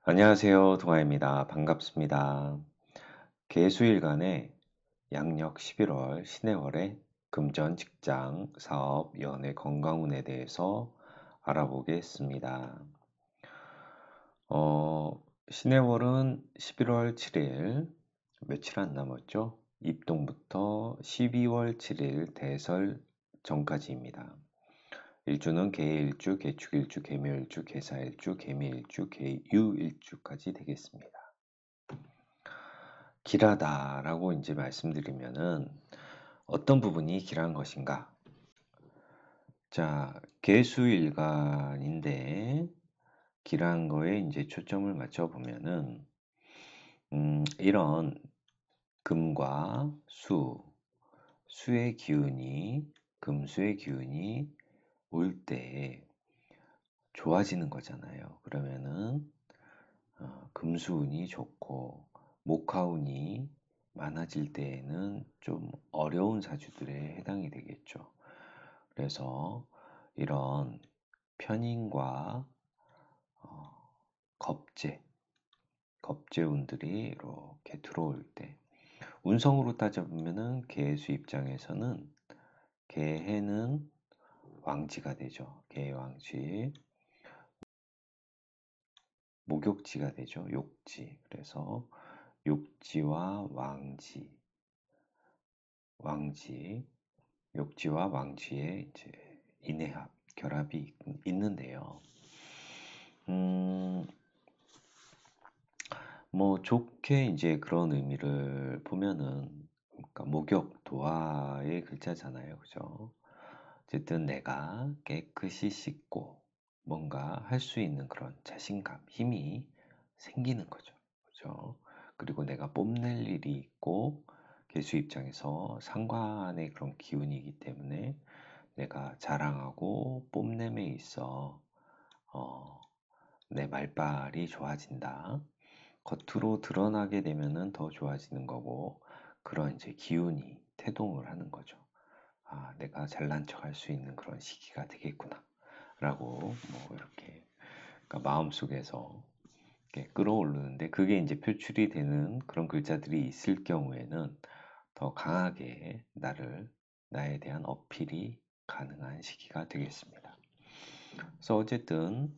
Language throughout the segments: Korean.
안녕하세요. 동아입니다. 반갑습니다. 개수일간의 양력 11월 신해월의 금전, 직장, 사업, 연애, 건강운에 대해서 알아보겠습니다. 신해월은 11월 7일, 며칠 안 남았죠? 입동부터 12월 7일 대설 전까지입니다. 일주는 개일주, 개축일주, 개묘일주, 개사일주, 개미일주, 개유일주까지 되겠습니다. 길하다라고 이제 말씀드리면은 어떤 부분이 길한 것인가? 자, 개수일간인데 길한 거에 이제 초점을 맞춰 보면은 이런 금과 수의 기운이 금수의 기운이 올 때 좋아지는 거잖아요. 그러면은 금수운이 좋고 목화운이 많아질 때에는 좀 어려운 사주들에 해당이 되겠죠. 그래서 이런 편인과 겁재, 겁재운들이 이렇게 들어올 때 운성으로 따져보면은 개수 입장에서는 개해는 왕지가 되죠. 개의 왕지, 목욕지가 되죠. 욕지. 그래서 욕지와 왕지, 욕지와 왕지의 이제 인해합, 결합이 있는데요. 뭐 좋게 이제 그런 의미를 보면은, 그러니까 목욕, 도화의 글자잖아요, 그죠? 어쨌든 내가 깨끗이 씻고 뭔가 할 수 있는 그런 자신감, 힘이 생기는 거죠, 그죠? 그리고 내가 뽐낼 일이 있고 개수 입장에서 상관의 그런 기운이기 때문에 내가 자랑하고 뽐냄에 있어 어, 내 말발이 좋아진다. 겉으로 드러나게 되면은 더 좋아지는 거고 그런 이제 기운이 태동을 하는 거죠. 아, 내가 잘난 척 할 수 있는 그런 시기가 되겠구나. 라고 뭐 이렇게 그러니까 마음속에서 이렇게 끌어오르는데 그게 이제 표출이 되는 그런 글자들이 있을 경우에는 더 강하게 나에 대한 어필이 가능한 시기가 되겠습니다. 그래서 어쨌든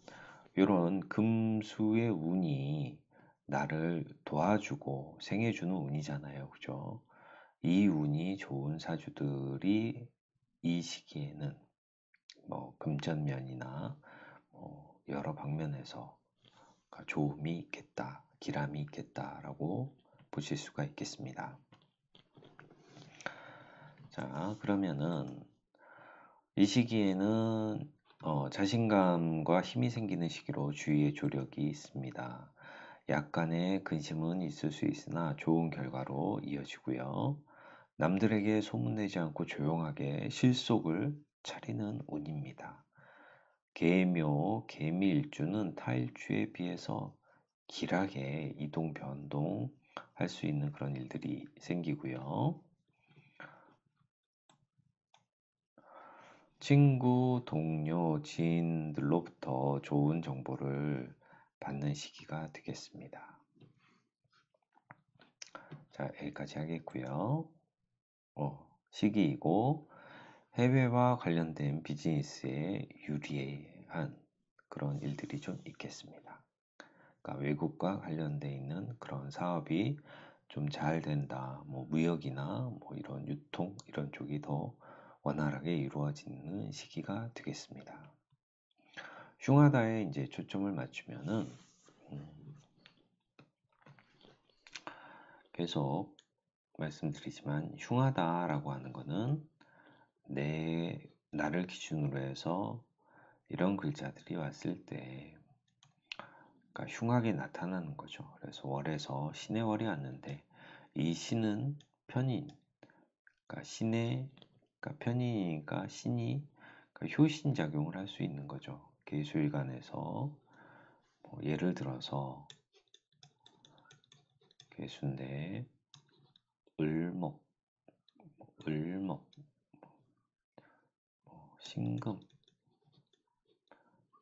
이런 금수의 운이 나를 도와주고 생해주는 운이잖아요. 그죠? 이 운이 좋은 사주들이 이 시기에는 뭐 금전면이나 여러 방면에서 좋음이 있겠다, 기람이 있겠다라고 보실 수가 있겠습니다. 자, 그러면은 이 시기에는 자신감과 힘이 생기는 시기로 주위의 조력이 있습니다. 약간의 근심은 있을 수 있으나 좋은 결과로 이어지고요. 남들에게 소문내지 않고 조용하게 실속을 차리는 운입니다. 계묘, 개미일주는 타일주에 비해서 길하게 이동 변동 할 수 있는 그런 일들이 생기고요. 친구, 동료, 지인들로부터 좋은 정보를 받는 시기가 되겠습니다. 자, 여기까지 하겠고요. 시기이고 해외와 관련된 비즈니스에 유리한 그런 일들이 좀 있겠습니다. 그러니까 외국과 관련돼 있는 그런 사업이 좀 잘 된다. 뭐 무역이나 뭐 이런 유통 이런 쪽이 더 원활하게 이루어지는 시기가 되겠습니다. 흉하다에 이제 초점을 맞추면은 계속 말씀드리지만 흉하다라고 하는 거는 나를 기준으로 해서 이런 글자들이 왔을 때 그러니까 흉하게 나타나는 거죠. 그래서 월에서 신의 월이 왔는데 이 신은 편인, 그러니까 그러니까 편인이니까 신이 그러니까 효신 작용을 할 수 있는 거죠. 계수일간에서 뭐 예를 들어서 계수인데 을목, 을목, 신금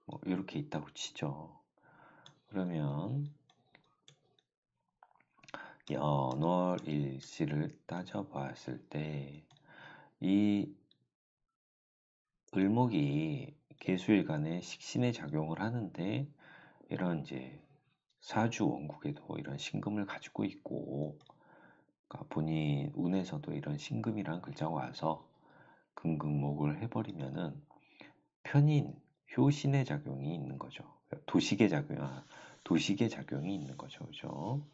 뭐 이렇게 있다고 치죠. 그러면 연월일시를 따져보았을 때 이 을목이 계수일간에 식신에 작용을 하는데 이런 이제 사주 원국에도 이런 신금을 가지고 있고 그러니까 본인 운에서도 이런 신금이란 글자가 와서 금극목을 해버리면은 편인 효신의 작용이 있는 거죠. 도식의 작용이 있는 거죠. 그죠?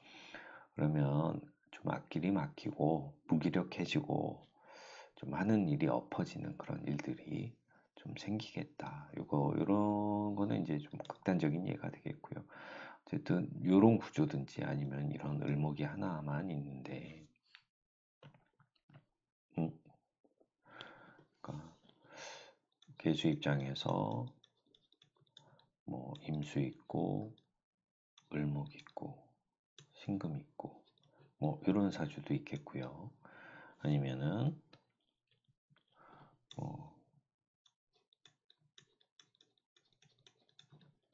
그러면 좀 앞길이 막히고 무기력해지고 좀 하는 일이 엎어지는 그런 일들이 좀 생기겠다. 요런 거는 이제 좀 극단적인 예가 되겠고요. 어쨌든 요런 구조든지 아니면 이런 을목이 하나만 있는데 그러니까 계수 입장에서 뭐 임수 있고 을목 있고 신금 있고 뭐 이런 사주도 있겠고요. 아니면은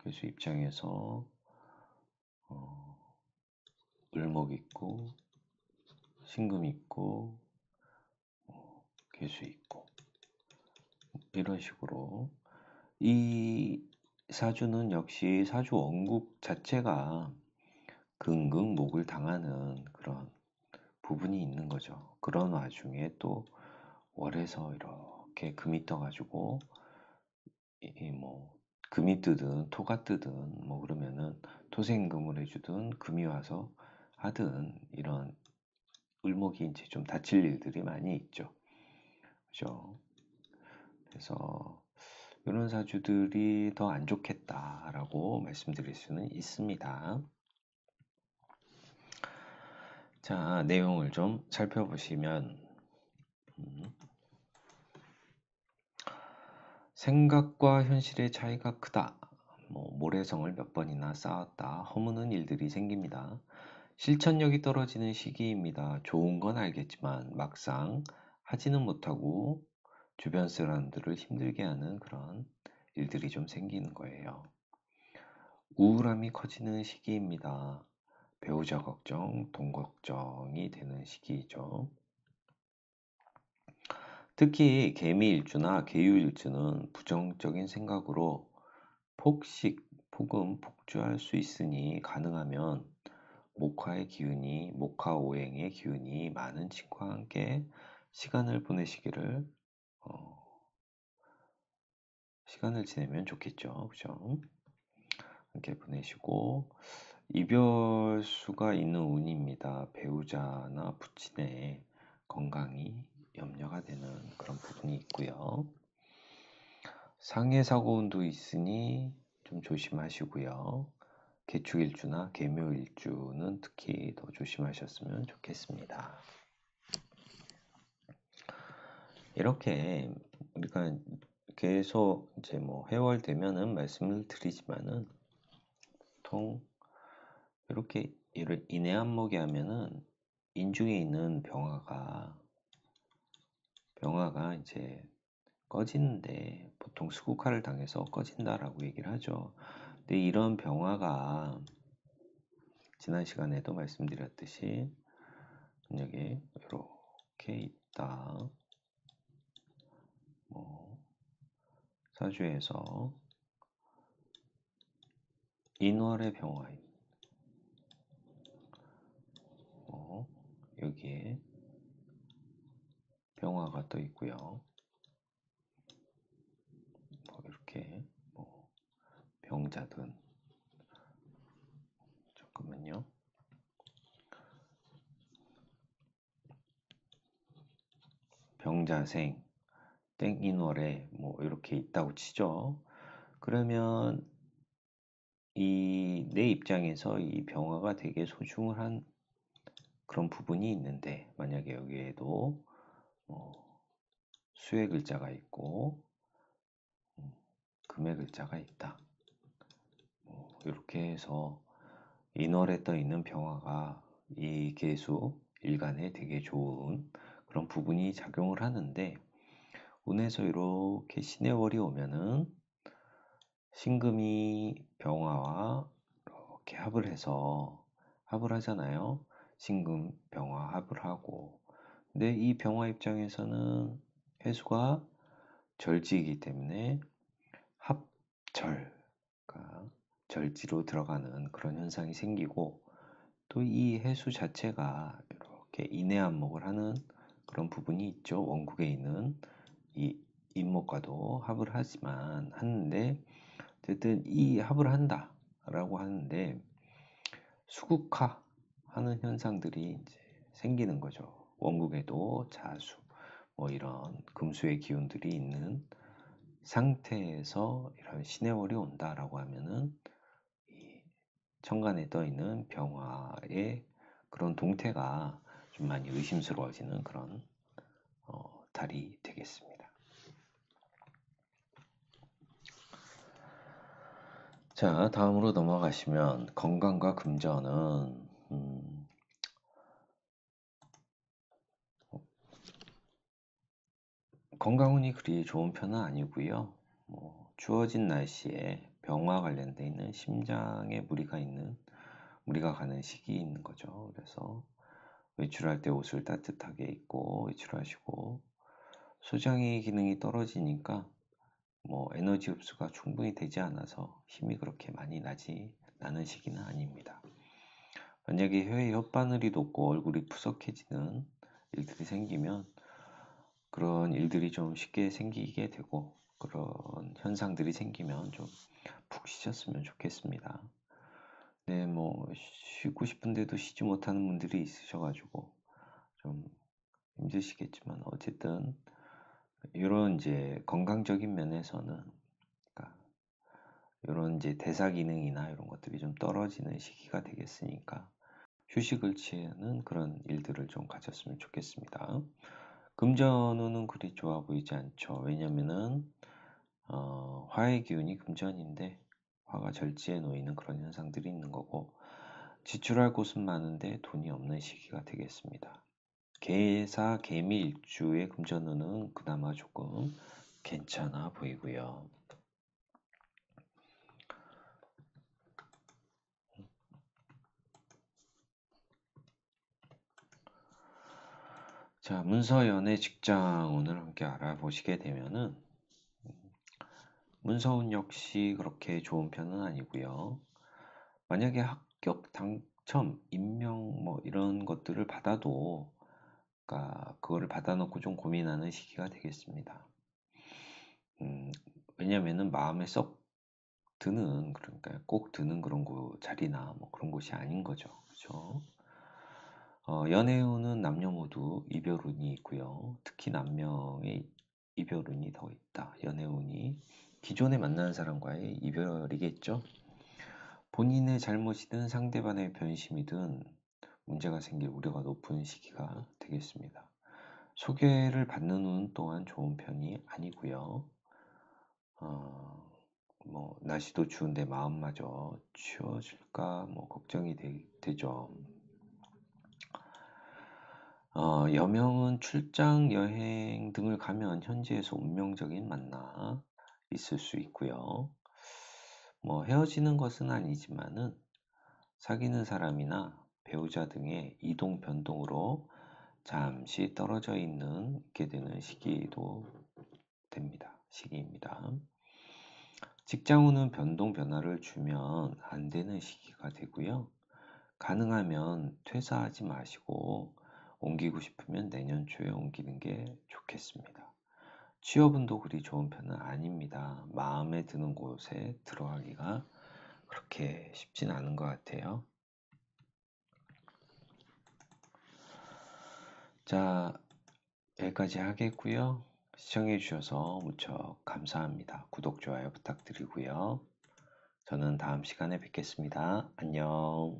계수 입장에서 을목 있고 신금 있고 계수 있고 이런 식으로 이 사주는 역시 사주 원국 자체가 금극목을 당하는 그런 부분이 있는 거죠. 그런 와중에 또 월에서 이렇게 금이 떠가지고 뭐 금이 뜨든 토가 뜨든 뭐 그러면은 토생금을 해주든 금이 와서 하든 이런 을목이 이제 좀 다칠 일들이 많이 있죠. 그죠? 그래서 이런 사주들이 더 안 좋겠다라고 말씀드릴 수는 있습니다. 자, 내용을 좀 살펴보시면 생각과 현실의 차이가 크다. 뭐 모래성을 몇 번이나 쌓았다. 허무는 일들이 생깁니다. 실천력이 떨어지는 시기입니다. 좋은 건 알겠지만 막상 하지는 못하고 주변 사람들을 힘들게 하는 그런 일들이 좀 생기는 거예요. 우울함이 커지는 시기입니다. 배우자 걱정, 돈 걱정이 되는 시기이죠. 특히 개미일주나 계유일주는 부정적인 생각으로 폭음, 폭주할 수 있으니 가능하면 목화오행의 기운이 많은 친구와 함께 시간을 보내시기를 시간을 지내면 좋겠죠. 그죠? 함께 보내시고 이별수가 있는 운입니다. 배우자나 부친의 건강이 염려가 되는 그런 부분이 있고요. 상해 사고운도 있으니 좀 조심하시고요. 개축일주나 계묘일주는 특히 더 조심하셨으면 좋겠습니다. 이렇게 우리가 계속 이제 뭐 해월 되면은 말씀을 드리지만은 보통 이렇게 인해한목이 하면은 인중에 있는 병화가 이제 꺼지는데 보통 수국화를 당해서 꺼진다라고 얘기를 하죠. 근데 이런 병화가 지난 시간에도 말씀드렸듯이 만약에 이렇게 있다. 뭐 사주에서 인월의 병화인 여기에 병화가 떠 있고요. 뭐 이렇게 뭐 병자든 잠깐만요. 병자생 땡인월에 뭐 이렇게 있다고 치죠. 그러면 이 내 입장에서 이 병화가 되게 소중한 그런 부분이 있는데 만약에 여기에도 수의 글자가 있고 금의 글자가 있다. 이렇게 해서 인월에 떠 있는 병화가 이 계수 일간에 되게 좋은 그런 부분이 작용을 하는데 운에서 이렇게 신의 월이 오면은 신금이 병화와 이렇게 합을 하잖아요. 신금, 병화 합을 하고, 근데 이 병화 입장에서는 해수가 절지이기 때문에 합절, 그러니까 절지로 들어가는 그런 현상이 생기고, 또 이 해수 자체가 이렇게 인해안목을 하는 그런 부분이 있죠. 원국에 있는 이 인목과도 합을 하지만 하는데, 어쨌든 이 합을 한다라고 하는데 수국화 하는 현상들이 이제 생기는 거죠. 원국에도 자수, 뭐 이런 금수의 기운들이 있는 상태에서 이런 신해월이 온다라고 하면은 이 천간에 떠 있는 병화의 그런 동태가 좀 많이 의심스러워지는 그런 달이 되겠습니다. 자, 다음으로 넘어가시면 건강과 금전은 건강운이 그리 좋은 편은 아니고요. 뭐 추워진 날씨에 병화 관련돼 있는 심장에 무리가 가는 시기 있는 거죠. 그래서 외출할 때 옷을 따뜻하게 입고 외출하시고, 소장의 기능이 떨어지니까 뭐 에너지 흡수가 충분히 되지 않아서 힘이 그렇게 많이 나는 시기는 아닙니다. 만약에 혀에 혓바늘이 돋고 얼굴이 푸석해지는 일들이 생기면 그런 일들이 좀 쉽게 생기게 되고, 그런 현상들이 생기면 좀 푹 쉬셨으면 좋겠습니다. 네, 뭐 쉬고 싶은데도 쉬지 못하는 분들이 있으셔가지고 좀 힘드시겠지만, 어쨌든 이런 이제 건강적인 면에서는, 그러니까 이런 이제 대사 기능이나 이런 것들이 좀 떨어지는 시기가 되겠으니까 휴식을 취하는 그런 일들을 좀 가졌으면 좋겠습니다. 금전운은 그리 좋아 보이지 않죠. 왜냐면은 화의 기운이 금전인데 화가 절지에 놓이는 그런 현상들이 있는 거고, 지출할 곳은 많은데 돈이 없는 시기가 되겠습니다. 개사, 개미 일주의 금전운은 그나마 조금 괜찮아 보이고요. 자, 문서, 연애, 직장 운을 함께 알아보시게 되면은 문서운 역시 그렇게 좋은 편은 아니고요. 만약에 합격, 당첨, 임명 뭐 이런 것들을 받아도, 그러니까 그거를 받아놓고 좀 고민하는 시기가 되겠습니다. 왜냐면은 마음에 쏙 드는, 그러니까 꼭 드는 그런 자리나 뭐 그런 곳이 아닌 거죠. 그렇죠? 연애운은 남녀 모두 이별운이 있고요. 특히 남녀의 이별운이 더 있다. 연애운이 기존에 만난 사람과의 이별이겠죠. 본인의 잘못이든 상대방의 변심이든 문제가 생길 우려가 높은 시기가 되겠습니다. 소개를 받는 운 또한 좋은 편이 아니고요. 뭐 날씨도 추운데 마음마저 추워질까 뭐 걱정이 되죠. 여명은 출장, 여행 등을 가면 현지에서 운명적인 만나 있을 수 있고요. 뭐 헤어지는 것은 아니지만은 사귀는 사람이나 배우자 등의 이동 변동으로 잠시 떨어져 있게 되는 시기입니다. 직장운은 변동 변화를 주면 안 되는 시기가 되고요. 가능하면 퇴사하지 마시고 옮기고 싶으면 내년 초에 옮기는 게 좋겠습니다. 취업운도 그리 좋은 편은 아닙니다. 마음에 드는 곳에 들어가기가 그렇게 쉽진 않은 것 같아요. 자, 여기까지 하겠고요. 시청해 주셔서 무척 감사합니다. 구독, 좋아요 부탁드리고요. 저는 다음 시간에 뵙겠습니다. 안녕.